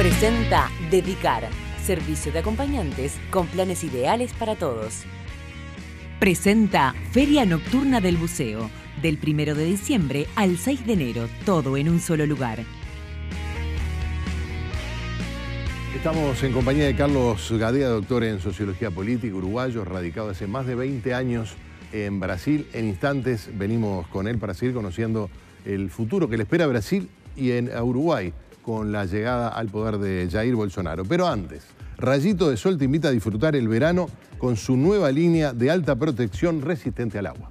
Presenta Dedicar, servicio de acompañantes con planes ideales para todos. Presenta Feria Nocturna del Buceo, del 1 de diciembre al 6 de enero, todo en un solo lugar. Estamos en compañía de Carlos Gadea, doctor en Sociología Política, uruguayo, radicado hace más de 20 años en Brasil. En instantes venimos con él para seguir conociendo el futuro que le espera a Brasil y a Uruguay con la llegada al poder de Jair Bolsonaro. Pero antes, Rayito de Sol te invita a disfrutar el verano con su nueva línea de alta protección resistente al agua.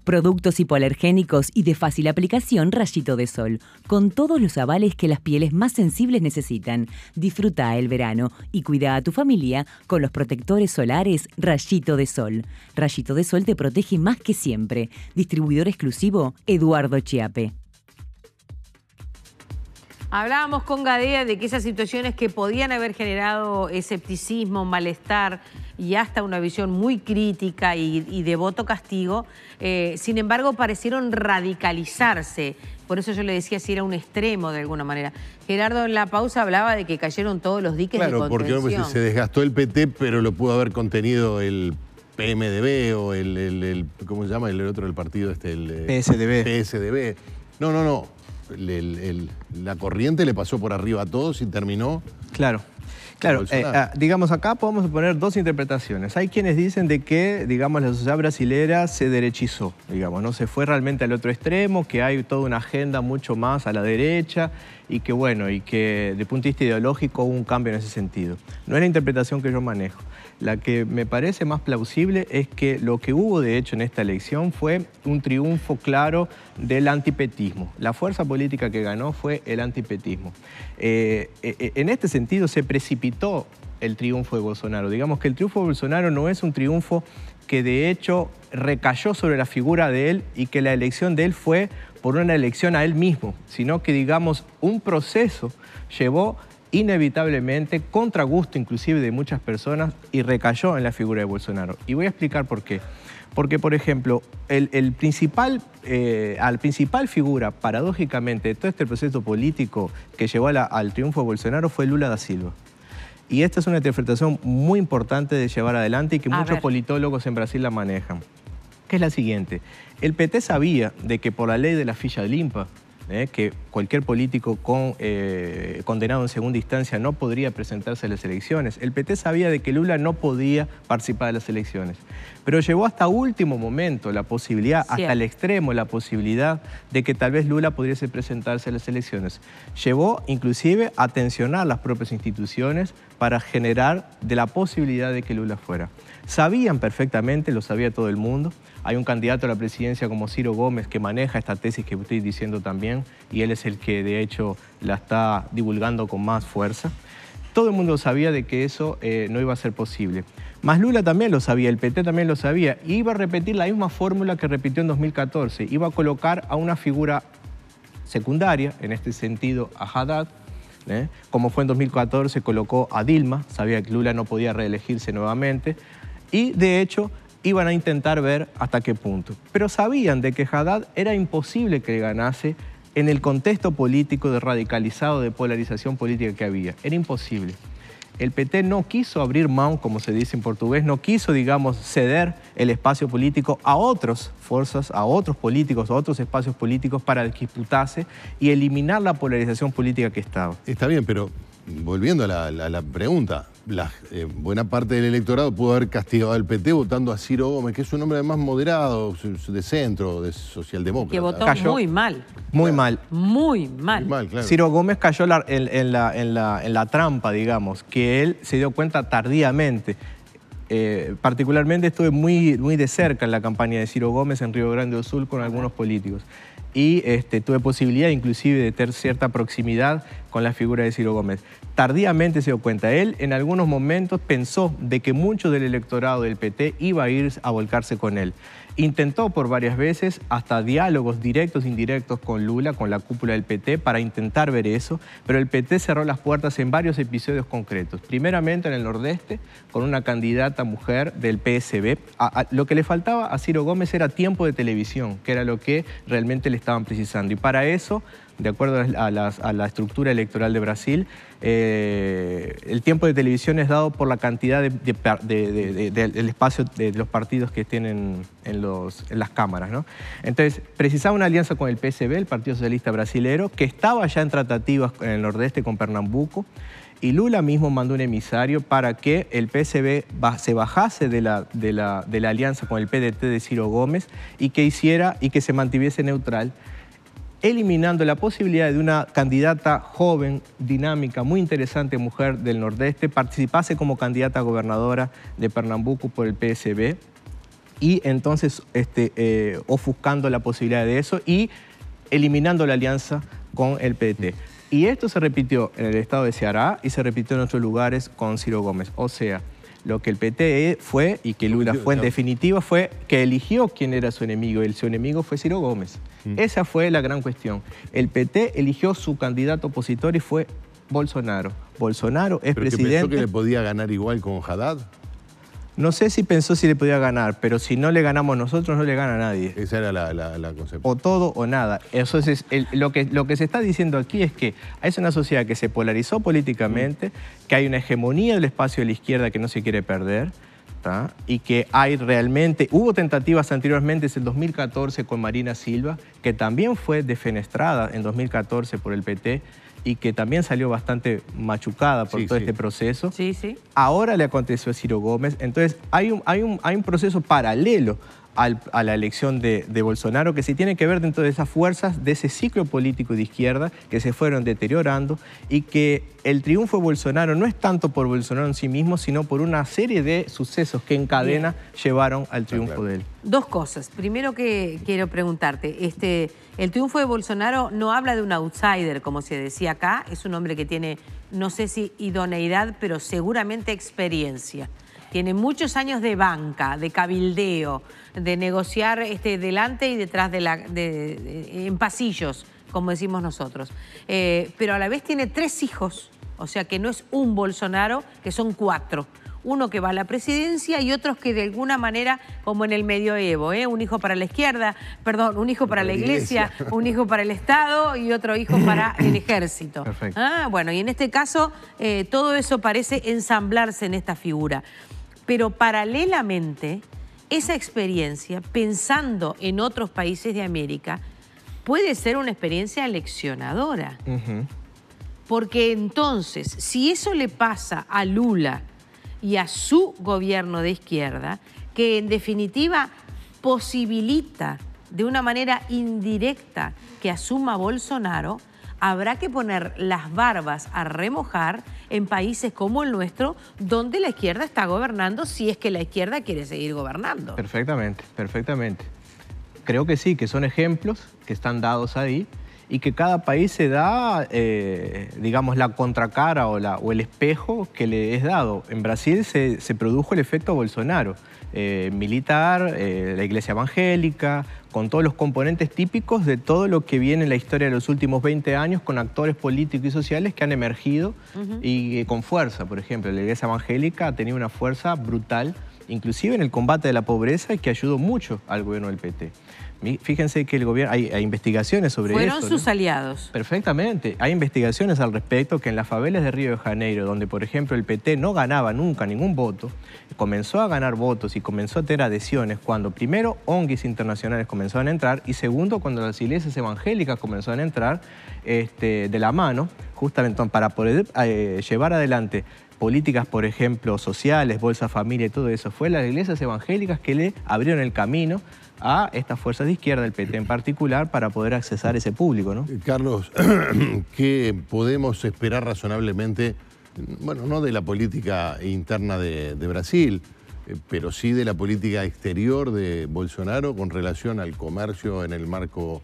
Productos hipoalergénicos y de fácil aplicación Rayito de Sol, con todos los avales que las pieles más sensibles necesitan. Disfruta el verano y cuida a tu familia con los protectores solares Rayito de Sol. Rayito de Sol te protege más que siempre. Distribuidor exclusivo Eduardo Chiape. Hablábamos con Gadea de que esas situaciones que podían haber generado escepticismo, malestar y hasta una visión muy crítica y de voto castigo, sin embargo parecieron radicalizarse. Por eso yo le decía si era un extremo de alguna manera. Gerardo en la pausa hablaba de que cayeron todos los diques de contención. Claro, porque se desgastó el PT, pero lo pudo haber contenido el PMDB o el ¿cómo se llama? El otro del partido, el PSDB. No. La corriente le pasó por arriba a todos y terminó. Claro. Digamos, acá podemos poner dos interpretaciones. Hay quienes dicen de que, digamos, la sociedad brasilera se derechizó, digamos, no se fue realmente al otro extremo, que hay toda una agenda mucho más a la derecha y que, bueno, y que desde el punto de vista ideológico hubo un cambio en ese sentido. No es la interpretación que yo manejo. La que me parece más plausible es que lo que hubo, de hecho, en esta elección fue un triunfo claro del antipetismo. La fuerza política que ganó fue el antipetismo. En este sentido se precipitó el triunfo de Bolsonaro. Digamos que el triunfo de Bolsonaro no es un triunfo que de hecho recayó sobre la figura de él y que la elección de él fue por una elección a él mismo, sino que, digamos, un proceso llevó inevitablemente, contra gusto inclusive de muchas personas, y recayó en la figura de Bolsonaro. Y voy a explicar por qué. Porque, por ejemplo, la principal figura, paradójicamente, de todo este proceso político que llevó al triunfo de Bolsonaro fue Lula da Silva. Y esta es una interpretación muy importante de llevar adelante y que muchos politólogos en Brasil la manejan, que es la siguiente. El PT sabía de que por la ley de la ficha limpa, que cualquier político condenado en segunda instancia no podría presentarse a las elecciones. El PT sabía de que Lula no podía participar de las elecciones, pero llevó hasta último momento la posibilidad, hasta el extremo, la posibilidad de que tal vez Lula pudiese presentarse a las elecciones. Llevó inclusive a tensionar las propias instituciones para generar de la posibilidad de que Lula fuera. Sabían perfectamente, lo sabía todo el mundo. Hay un candidato a la presidencia como Ciro Gómez que maneja esta tesis que estoy diciendo también, y él es el que de hecho la está divulgando con más fuerza. Todo el mundo sabía de que eso no iba a ser posible. Mas Lula también lo sabía, el PT también lo sabía, y iba a repetir la misma fórmula que repitió en 2014. Iba a colocar a una figura secundaria, en este sentido a Haddad, como fue en 2014, colocó a Dilma, sabía que Lula no podía reelegirse nuevamente, y de hecho iban a intentar ver hasta qué punto. Pero sabían de que Haddad era imposible que ganase en el contexto político de radicalizado, de polarización política que había. Era imposible. El PT no quiso abrir mão, como se dice en portugués, no quiso, digamos, ceder el espacio político a otras fuerzas, a otros políticos, a otros espacios políticos para disputarse y eliminar la polarización política que estaba. Está bien, pero volviendo a la pregunta, buena parte del electorado pudo haber castigado al PT votando a Ciro Gómez, que es un hombre además moderado, de centro, de socialdemócrata. Que votó muy mal. Muy mal. Muy mal. Claro. Ciro Gómez cayó en la trampa, digamos, que él se dio cuenta tardíamente. Particularmente estuve muy de cerca en la campaña de Ciro Gómez en Río Grande do Sul con algunos políticos. Y tuve posibilidad inclusive de tener cierta proximidad con la figura de Ciro Gómez. Tardíamente se dio cuenta. Él en algunos momentos pensó de que mucho del electorado del PT iba a ir a volcarse con él. Intentó por varias veces hasta diálogos directos e indirectos con Lula, con la cúpula del PT, para intentar ver eso, pero el PT cerró las puertas en varios episodios concretos. Primeramente en el Nordeste, con una candidata mujer del PSB. Lo que le faltaba a Ciro Gómez era tiempo de televisión, que era lo que realmente le estaban precisando. Y para eso de acuerdo a la estructura electoral de Brasil, el tiempo de televisión es dado por la cantidad del espacio de los partidos que tienen en las cámaras, ¿no? Entonces, precisaba una alianza con el PSB, el Partido Socialista Brasilero, que estaba ya en tratativas en el nordeste con Pernambuco, y Lula mismo mandó un emisario para que el PSB se bajase de la alianza con el PDT de Ciro Gómez y que se mantuviese neutral, eliminando la posibilidad de una candidata joven, dinámica, muy interesante mujer del Nordeste, participase como candidata a gobernadora de Pernambuco por el PSB y entonces ofuscando la posibilidad de eso y eliminando la alianza con el PDT. Y esto se repitió en el estado de Ceará y se repitió en otros lugares con Ciro Gómez. O sea, lo que el PT fue y que Lula fue en definitiva fue que eligió quién era su enemigo y su enemigo fue Ciro Gómez. Esa fue la gran cuestión. El PT eligió su candidato opositor y fue Bolsonaro. Bolsonaro es presidente. ¿Pensó que le podía ganar igual con Haddad? No sé si pensó si le podía ganar, pero si no le ganamos nosotros, no le gana a nadie. Esa era la concepción. O todo o nada. Entonces, lo que se está diciendo aquí es que es una sociedad que se polarizó políticamente, que hay una hegemonía del espacio de la izquierda que no se quiere perder, ¿tá? Y que hay realmente... Hubo tentativas anteriormente, es el 2014 con Marina Silva, que también fue defenestrada en 2014 por el PT, y que también salió bastante machucada por todo este proceso. Sí, sí. Ahora le aconteció a Ciro Gómez. Entonces, hay un proceso paralelo a la elección de Bolsonaro que se tiene que ver dentro de esas fuerzas, de ese ciclo político de izquierda que se fueron deteriorando y que el triunfo de Bolsonaro no es tanto por Bolsonaro en sí mismo, sino por una serie de sucesos que en cadena llevaron al triunfo de él. Dos cosas. Primero que quiero preguntarte, el triunfo de Bolsonaro no habla de un outsider, como se decía acá, es un hombre que tiene, no sé si idoneidad, pero seguramente experiencia. Tiene muchos años de banca, de cabildeo, de negociar delante y detrás en pasillos, como decimos nosotros. Pero a la vez tiene 3 hijos, o sea que no es un Bolsonaro, que son 4. Uno que va a la presidencia y otros que de alguna manera, como en el medioevo, un hijo para la izquierda, perdón, un hijo para la iglesia, un hijo para el Estado y otro hijo para el ejército. Perfecto. Bueno, y en este caso todo eso parece ensamblarse en esta figura. Pero paralelamente, esa experiencia, pensando en otros países de América, puede ser una experiencia leccionadora. Porque entonces, si eso le pasa a Lula y a su gobierno de izquierda, que en definitiva posibilita de una manera indirecta que asuma Bolsonaro, habrá que poner las barbas a remojar en países como el nuestro, donde la izquierda está gobernando, si es que la izquierda quiere seguir gobernando. Perfectamente, perfectamente. Creo que sí, que son ejemplos que están dados ahí y que cada país se da, digamos, la contracara o el espejo que le es dado. En Brasil se produjo el efecto Bolsonaro, militar, la iglesia evangélica, con todos los componentes típicos de todo lo que viene en la historia de los últimos 20 años con actores políticos y sociales que han emergido y con fuerza. Por ejemplo, la iglesia evangélica ha tenido una fuerza brutal, inclusive en el combate de la pobreza, y que ayudó mucho al gobierno del PT. Fíjense que el gobierno, hay investigaciones sobre eso. Fueron sus aliados. Perfectamente. Hay investigaciones al respecto que en las favelas de Río de Janeiro, donde por ejemplo el PT no ganaba nunca ningún voto, comenzó a ganar votos y comenzó a tener adhesiones cuando primero ONGs internacionales comenzaron a entrar y segundo cuando las iglesias evangélicas comenzaron a entrar de la mano, justamente para poder llevar adelante políticas, por ejemplo, sociales, Bolsa Familia y todo eso. Fue las iglesias evangélicas que le abrieron el camino a estas fuerzas de izquierda, el PT en particular, para poder accesar ese público, ¿no? Carlos, ¿qué podemos esperar razonablemente, bueno, no de la política interna de Brasil, pero sí de la política exterior de Bolsonaro con relación al comercio en el marco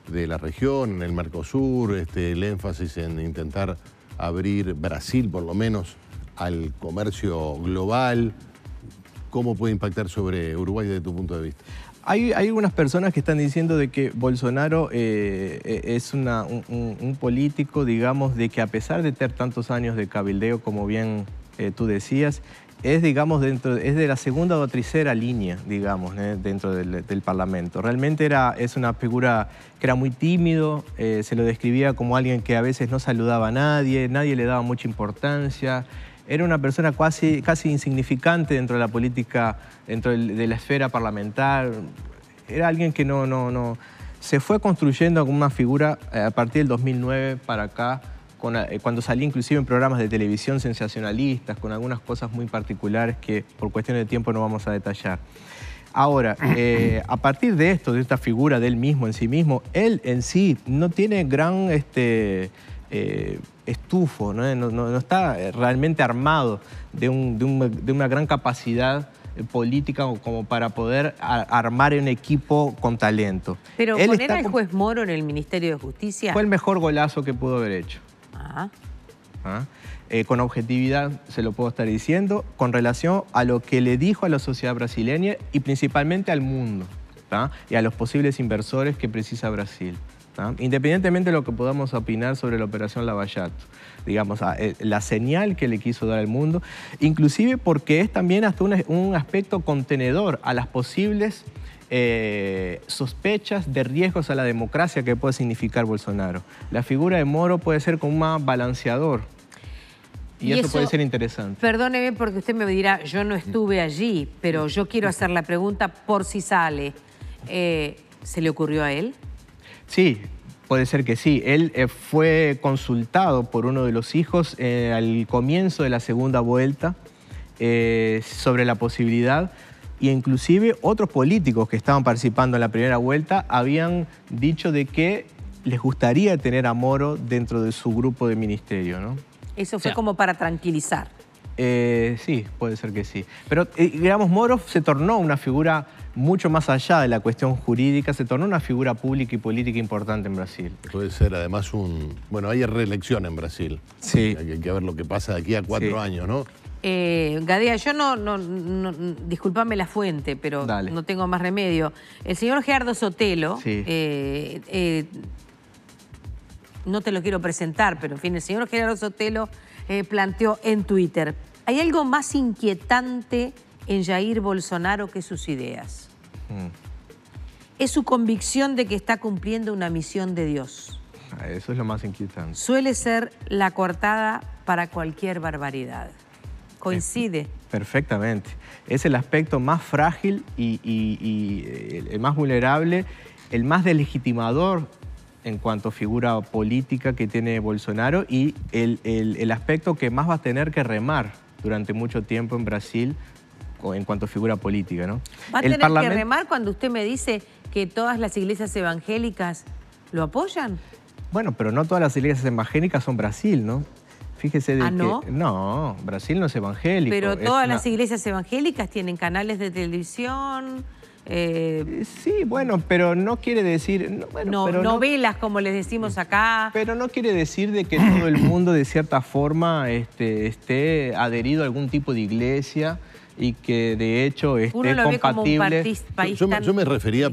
de la región, en el Mercosur, el énfasis en intentar abrir Brasil, por lo menos, al comercio global? ¿Cómo puede impactar sobre Uruguay desde tu punto de vista? Hay algunas personas que están diciendo de que Bolsonaro es un político, digamos, de que a pesar de tener tantos años de cabildeo, como bien tú decías, es, digamos, es de la segunda o tercera línea, digamos, dentro del Parlamento. Realmente es una figura que era muy tímido, se lo describía como alguien que a veces no saludaba a nadie le daba mucha importancia. Era una persona casi insignificante dentro de la política, dentro de la esfera parlamentar. Era alguien que no se fue construyendo como una figura a partir del 2009 para acá, cuando salí inclusive en programas de televisión sensacionalistas, con algunas cosas muy particulares que por cuestión de tiempo no vamos a detallar. Ahora, a partir de esto, de esta figura de él mismo, en sí mismo, él en sí no tiene gran estufo, no está realmente armado de una gran capacidad política como para poder armar un equipo con talento. Pero poner al juez Moro en el Ministerio de Justicia... Fue el mejor golazo que pudo haber hecho. Con objetividad se lo puedo estar diciendo, con relación a lo que le dijo a la sociedad brasileña y principalmente al mundo, y a los posibles inversores que precisa Brasil. Independientemente de lo que podamos opinar sobre la operación Lava Jato, digamos, la señal que le quiso dar al mundo, inclusive porque es también hasta un aspecto contenedor a las posibles sospechas de riesgos a la democracia que puede significar Bolsonaro. La figura de Moro puede ser como un balanceador. Y eso puede ser interesante. Perdóneme porque usted me dirá, yo no estuve allí, pero yo quiero hacer la pregunta por si sale. ¿Se le ocurrió a él? Sí, puede ser que sí. Él fue consultado por uno de los hijos al comienzo de la segunda vuelta sobre la posibilidad, e inclusive otros políticos que estaban participando en la primera vuelta habían dicho de que les gustaría tener a Moro dentro de su grupo de ministerio, ¿no? Eso fue como para tranquilizar. Sí, puede ser que sí. Pero, digamos, Moro se tornó una figura mucho más allá de la cuestión jurídica, se tornó una figura pública y política importante en Brasil. Puede ser además Bueno, hay reelección en Brasil. Sí. Hay que ver lo que pasa de aquí a 4 años, ¿no? Gadea, yo disculpame la fuente, pero Dale. No tengo más remedio. El señor Gerardo Sotelo, sí. No te lo quiero presentar, pero en fin, el señor Gerardo Sotelo planteó en Twitter: ¿hay algo más inquietante en Jair Bolsonaro que sus ideas? Es su convicción de que está cumpliendo una misión de Dios. Eso es lo más inquietante. Suele ser la coartada para cualquier barbaridad. ¿Coincide? Perfectamente. Es el aspecto más frágil y el más vulnerable, el más deslegitimador en cuanto a figura política que tiene Bolsonaro y el aspecto que más va a tener que remar durante mucho tiempo en Brasil en cuanto a figura política, ¿no? ¿Va a tener que remar cuando usted me dice que todas las iglesias evangélicas lo apoyan? Bueno, pero no todas las iglesias evangélicas son Brasil, ¿no? Fíjese de que... ¿no? No, Brasil no es evangélico. Pero todas las iglesias evangélicas tienen canales de televisión... Sí, bueno, pero no quiere decir... novelas, como les decimos acá. Pero no quiere decir de que todo el mundo, de cierta forma, esté adherido a algún tipo de iglesia y que, de hecho, esté Uno lo compatible... ve como un país yo me refería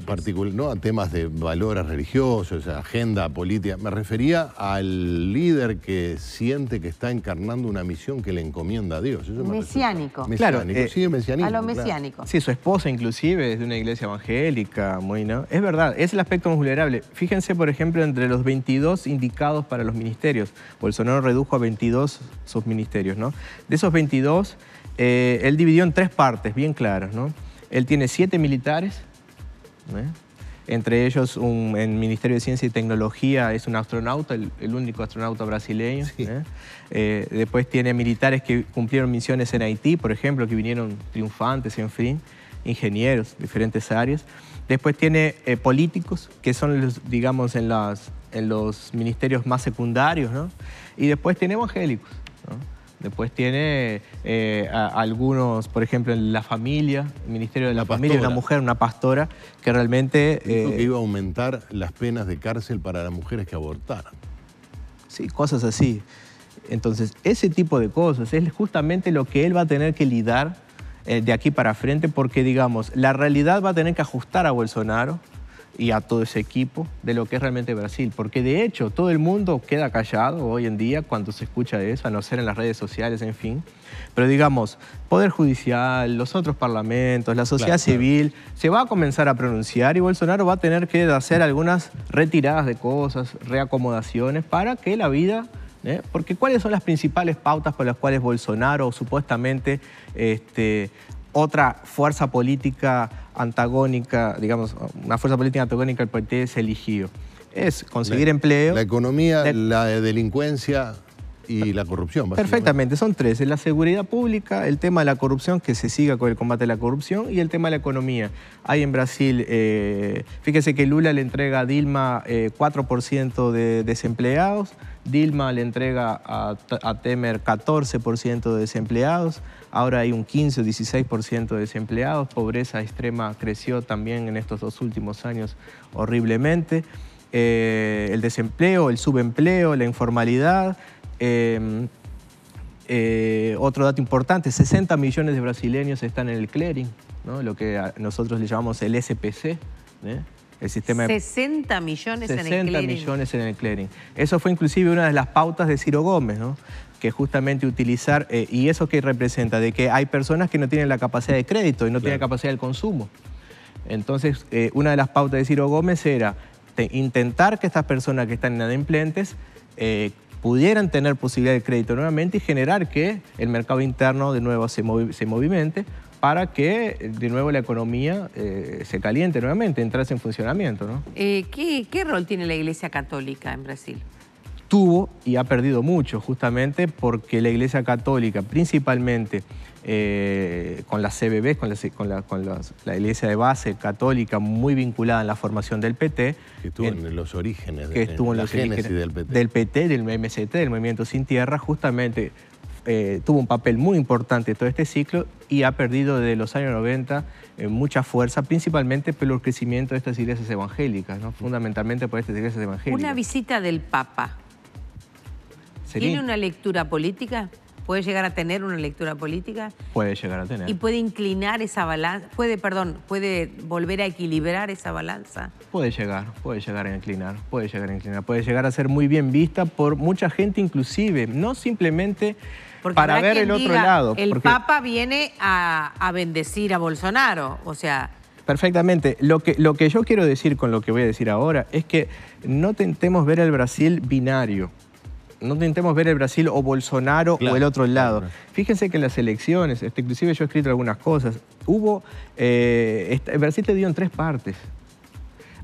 no a temas de valores religiosos, agenda política. Me refería al líder que siente que está encarnando una misión que le encomienda a Dios. Eso mesiánico. Claro, sí, mesiánico. A lo mesiánico. Claro. Sí, su esposa inclusive es de una iglesia evangélica, ¿no? Es verdad, es el aspecto más vulnerable. Fíjense, por ejemplo, entre los 22 indicados para los ministerios, Bolsonaro redujo a 22 sus ministerios, ¿no? De esos 22... él dividió en 3 partes bien claras, ¿no? Él tiene 7 militares, entre ellos en el Ministerio de Ciencia y Tecnología es un astronauta, el único astronauta brasileño. Sí. Después tiene militares que cumplieron misiones en Haití, por ejemplo, que vinieron triunfantes, en fin, ingenieros, diferentes áreas. Después tiene políticos, que son, digamos, en los ministerios más secundarios, ¿no? Y después tiene evangélicos, ¿no? Después tiene algunos, por ejemplo, en la familia, el Ministerio de la Familia, una mujer, una pastora, que realmente... Dijo que iba a aumentar las penas de cárcel para las mujeres que abortaran. Sí, cosas así. Entonces, ese tipo de cosas es justamente lo que él va a tener que lidar de aquí para frente, porque, digamos, la realidad va a tener que ajustar a Bolsonaro y a todo ese equipo de lo que es realmente Brasil. Porque de hecho todo el mundo queda callado hoy en día cuando se escucha de eso, a no ser en las redes sociales, en fin. Pero digamos, Poder Judicial, los otros parlamentos, la sociedad civil, se va a comenzar a pronunciar y Bolsonaro va a tener que hacer algunas retiradas de cosas, reacomodaciones para que la vida... Porque ¿cuáles son las principales pautas por las cuales Bolsonaro, supuestamente otra fuerza política antagónica, digamos, una fuerza política antagónica al PT se eligió? Es conseguir empleo. La economía, la delincuencia y la corrupción, básicamente. Perfectamente, son tres. La seguridad pública, el tema de la corrupción, que se siga con el combate a la corrupción, y el tema de la economía. Hay en Brasil, fíjese que Lula le entrega a Dilma 4% de desempleados, Dilma le entrega a Temer 14% de desempleados, ahora hay un 15 o 16% de desempleados, pobreza extrema creció también en estos 2 últimos años horriblemente, el desempleo, el subempleo, la informalidad. Otro dato importante, 60 millones de brasileños están en el clearing, ¿no? Lo que nosotros le llamamos el SPC, el sistema 60 millones en el clearing. 60 millones en el clearing. Eso fue inclusive una de las pautas de Ciro Gómez, ¿no? Que justamente utilizar, y eso que representa, de que hay personas que no tienen la capacidad de crédito y no tienen capacidad del consumo. Entonces, una de las pautas de Ciro Gómez era intentar que estas personas que están inadimplentes pudieran tener posibilidad de crédito nuevamente y generar que el mercado interno de nuevo se movimente para que de nuevo la economía se caliente nuevamente, entrase en funcionamiento, ¿no? ¿Qué rol tiene la Iglesia Católica en Brasil? Tuvo y ha perdido mucho, justamente porque la Iglesia Católica, principalmente con las CBB, con la Iglesia de base católica muy vinculada en la formación del PT. Que estuvo en los orígenes, la génesis del PT. Del PT, del MST, del Movimiento Sin Tierra, justamente tuvo un papel muy importante en todo este ciclo y ha perdido desde los años 90 mucha fuerza, principalmente por el crecimiento de estas iglesias evangélicas, ¿no? Fundamentalmente por estas iglesias evangélicas. Una visita del Papa, ¿tiene una lectura política? ¿Puede llegar a tener una lectura política? Puede llegar a tener. ¿Y puede inclinar esa balanza? ¿Puede volver a equilibrar esa balanza? Puede llegar a inclinar, puede llegar a ser muy bien vista por mucha gente inclusive, no simplemente porque para ver el otro lado. El Papa viene a bendecir a Bolsonaro, o sea... Perfectamente. Lo que yo quiero decir con lo que voy a decir ahora es que no tentemos ver el Brasil binario. No intentemos ver el Brasil o Bolsonaro o el otro lado. Fíjense que en las elecciones, inclusive yo he escrito algunas cosas, Brasil te dio en 3 partes.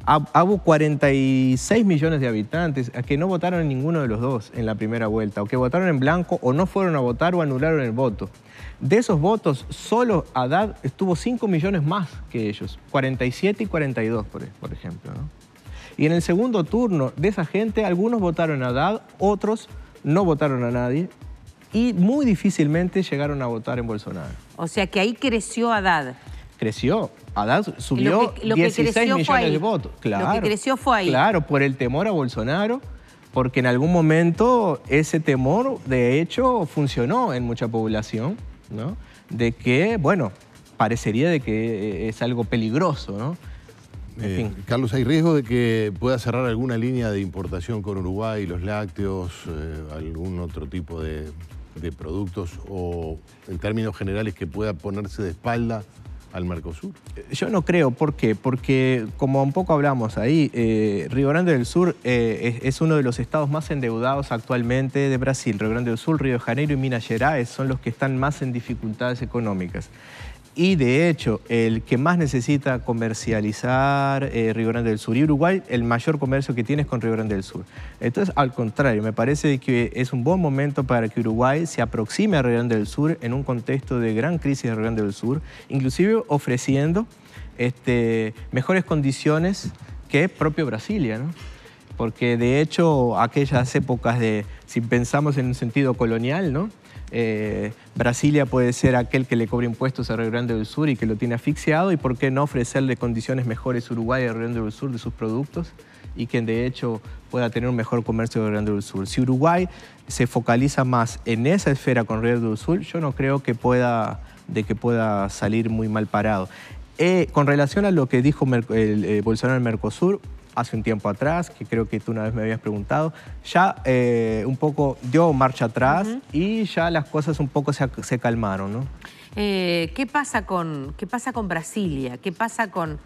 Hubo 46 millones de habitantes que no votaron en ninguno de los dos en la primera vuelta, o que votaron en blanco o no fueron a votar o anularon el voto. De esos votos, solo Haddad estuvo 5 millones más que ellos, 47 y 42, por ejemplo, ¿no? Y en el segundo turno de esa gente, algunos votaron a Haddad, otros no votaron a nadie y muy difícilmente llegaron a votar en Bolsonaro. O sea que ahí creció Haddad. Creció. Haddad subió 16 millones de votos. Claro, lo que creció fue ahí. Claro, por el temor a Bolsonaro, porque en algún momento ese temor, de hecho, funcionó en mucha población, ¿no? De que, bueno, parecería de que es algo peligroso, ¿no? En fin. Carlos, ¿hay riesgo de que pueda cerrar alguna línea de importación con Uruguay, los lácteos, algún otro tipo de productos, o en términos generales que pueda ponerse de espalda al Mercosur? Yo no creo. ¿Por qué? Porque, como un poco hablamos ahí, Río Grande del Sur es uno de los estados más endeudados actualmente de Brasil. Río Grande del Sur, Río de Janeiro y Minas Gerais son los que están más en dificultades económicas. Y de hecho, el que más necesita comercializar Río Grande del Sur y Uruguay, el mayor comercio que tiene es con Río Grande del Sur. Entonces, al contrario, me parece que es un buen momento para que Uruguay se aproxime a Río Grande del Sur en un contexto de gran crisis de Río Grande del Sur, inclusive ofreciendo mejores condiciones que propio Brasilia, ¿no? Porque de hecho, aquellas épocas si pensamos en un sentido colonial, ¿no? Brasilia puede ser aquel que le cobra impuestos a Río Grande del Sur y que lo tiene asfixiado, y por qué no ofrecerle condiciones mejores a Uruguay y a Río Grande del Sur de sus productos, y que de hecho pueda tener un mejor comercio de Río Grande del Sur. Si Uruguay se focaliza más en esa esfera con Río Grande del Sur, yo no creo que pueda salir muy mal parado. Con relación a lo que dijo Bolsonaro en Mercosur, hace un tiempo atrás, que creo que tú una vez me habías preguntado, ya un poco dio marcha atrás y ya las cosas un poco se calmaron, ¿no? ¿Qué pasa con Brasilia? ¿Qué pasa con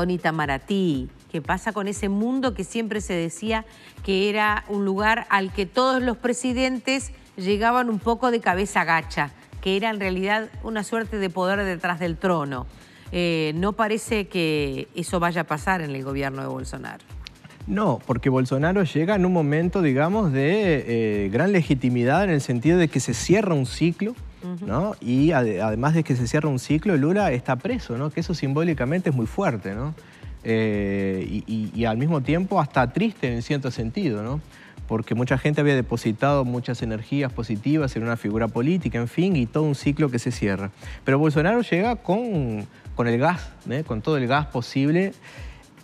Itamaraty? ¿Qué pasa con ese mundo que siempre se decía que era un lugar al que todos los presidentes llegaban un poco de cabeza gacha, que era en realidad una suerte de poder detrás del trono? No parece que eso vaya a pasar en el gobierno de Bolsonaro. No, porque Bolsonaro llega en un momento, digamos, de gran legitimidad en el sentido de que se cierra un ciclo, ¿no? Y además de que se cierra un ciclo, Lula está preso, ¿no? Que eso simbólicamente es muy fuerte, ¿no? Y al mismo tiempo hasta triste en cierto sentido, ¿no? Porque mucha gente había depositado muchas energías positivas en una figura política, en fin, y todo un ciclo que se cierra. Pero Bolsonaro llega con el gas, con todo el gas posible.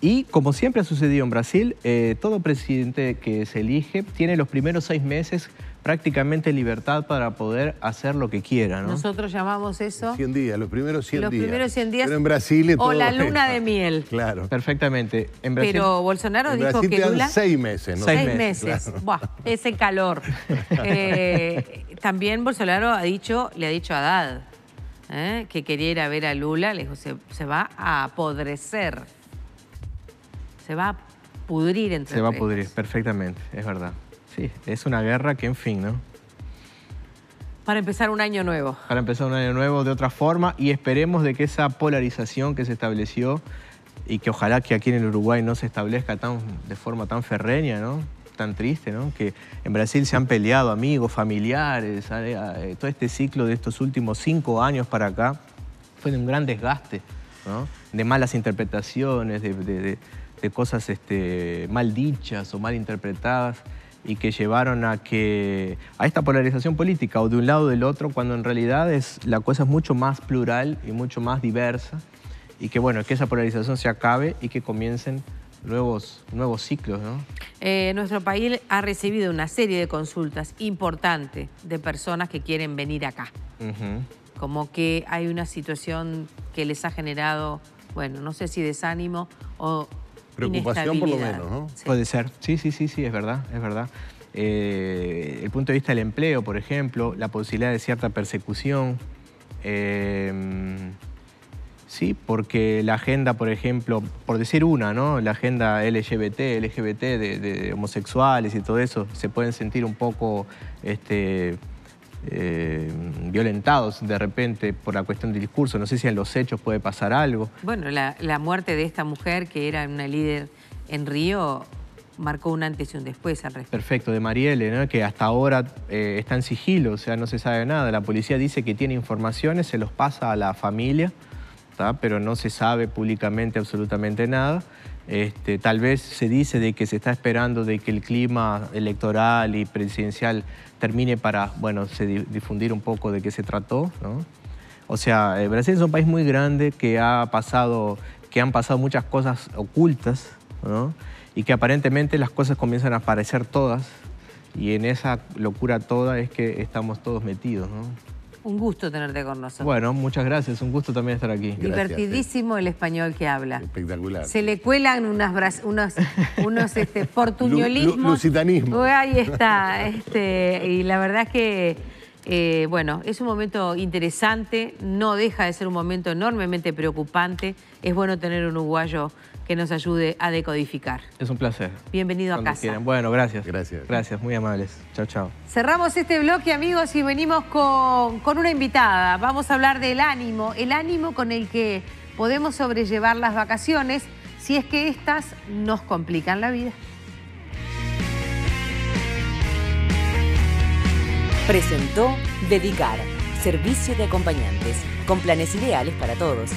Y como siempre ha sucedido en Brasil, todo presidente que se elige tiene los primeros 6 meses prácticamente libertad para poder hacer lo que quiera, ¿no? Nosotros llamamos eso... 100 días, los primeros 100 días. Los primeros 100 días. Pero en Brasil es todo... O la luna de miel. Claro. Perfectamente. En Brasil, pero Bolsonaro dijo Brasil que Lula... 6 meses, ¿no? 6 meses. Claro. Buah, ese calor. También Bolsonaro le ha dicho a Haddad que quería ir a ver a Lula. Le dijo, se va a apodrecer. Se va a pudrir entre Se va a pudrir, perfectamente, es verdad. Sí, es una guerra que, en fin, ¿no? Para empezar un año nuevo. Para empezar un año nuevo de otra forma y esperemos de que esa polarización que se estableció y que ojalá que aquí en el Uruguay no se establezca de forma tan ferreña, ¿no? Tan triste, ¿no? Que en Brasil se han peleado amigos, familiares, todo este ciclo de estos últimos 5 años para acá fue de un gran desgaste, ¿no? De malas interpretaciones, de cosas mal dichas o mal interpretadas y que llevaron a esta polarización política o de un lado o del otro, cuando en realidad la cosa es mucho más plural y mucho más diversa y que, bueno, que esa polarización se acabe y que comiencen nuevos ciclos, ¿no? Nuestro país ha recibido una serie de consultas importantes de personas que quieren venir acá. Como que hay una situación que les ha generado, bueno, no sé si desánimo o preocupación por lo menos, ¿no? Sí. Puede ser. Sí, es verdad, es verdad. El punto de vista del empleo, por ejemplo, la posibilidad de cierta persecución. Sí, porque la agenda, por ejemplo, por decir una, ¿no? La agenda LGBT de homosexuales y todo eso, se pueden sentir un poco violentados de repente por la cuestión del discurso. No sé si en los hechos puede pasar algo. Bueno, la muerte de esta mujer, que era una líder en Río, marcó un antes y un después al respecto. Perfecto, de Marielle, ¿no? Que hasta ahora está en sigilo, o sea, no se sabe nada. La policía dice que tiene informaciones, se los pasa a la familia, ¿tá? Pero no se sabe públicamente absolutamente nada. Tal vez se dice de que se está esperando de que el clima electoral y presidencial termine para, bueno, difundir un poco de qué se trató, ¿no? O sea, Brasil es un país muy grande que han pasado muchas cosas ocultas, ¿no? Y que aparentemente las cosas comienzan a aparecer todas y en esa locura toda es que estamos todos metidos, ¿no? Un gusto tenerte con nosotros. Bueno, muchas gracias. Un gusto también estar aquí. Divertidísimo el español que habla. Espectacular. Se le cuelan unos portuñolismos. Lusitanismo. Ahí está. Y la verdad es que, bueno, es un momento interesante. No deja de ser un momento enormemente preocupante. Es bueno tener un uruguayo que nos ayude a decodificar. Es un placer. Bienvenido Cuando a casa. quieran. Bueno, gracias. Gracias. Gracias, muy amables. Chao, chao. Cerramos este bloque, amigos, y venimos con una invitada. Vamos a hablar del ánimo, el ánimo con el que podemos sobrellevar las vacaciones si es que éstas nos complican la vida. Presentó Dedicar, servicio de acompañantes, con planes ideales para todos.